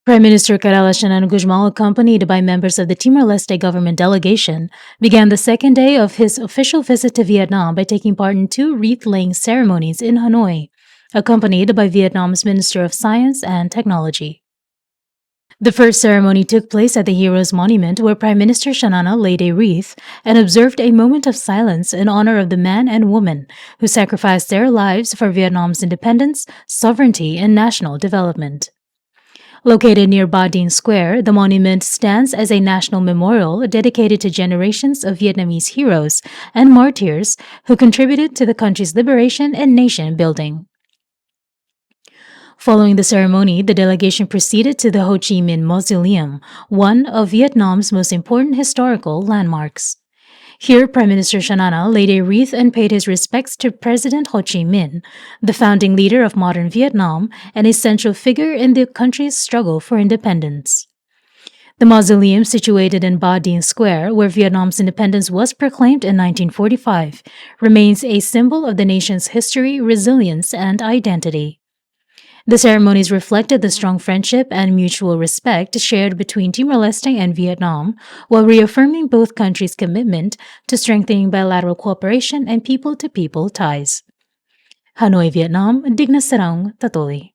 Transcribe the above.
Prime Minister Xanana, accompanied by members of the Timor-Leste government delegation, began the second day of his official visit to Vietnam by taking part in two wreath-laying ceremonies in Hanoi, accompanied by Vietnam's Minister of Science and Technology. The first ceremony took place at the Heroes Monument, where Prime Minister Xanana laid a wreath and observed a moment of silence in honor of the man and woman who sacrificed their lives for Vietnam's independence, sovereignty, and national development. Located near Ba Dinh Square, the monument stands as a national memorial dedicated to generations of Vietnamese heroes and martyrs who contributed to the country's liberation and nation building. Following the ceremony, the delegation proceeded to the Ho Chi Minh Mausoleum, one of Vietnam's most important historical landmarks. Here, Prime Minister Xanana laid a wreath and paid his respects to President Ho Chi Minh, the founding leader of modern Vietnam and a central figure in the country's struggle for independence. The mausoleum, situated in Ba Dinh Square, where Vietnam's independence was proclaimed in 1945, remains a symbol of the nation's history, resilience, and identity. The ceremonies reflected the strong friendship and mutual respect shared between Timor-Leste and Vietnam, while reaffirming both countries' commitment to strengthening bilateral cooperation and people-to-people ties. Hanoi, Vietnam, Digna Sarang, Tatoli.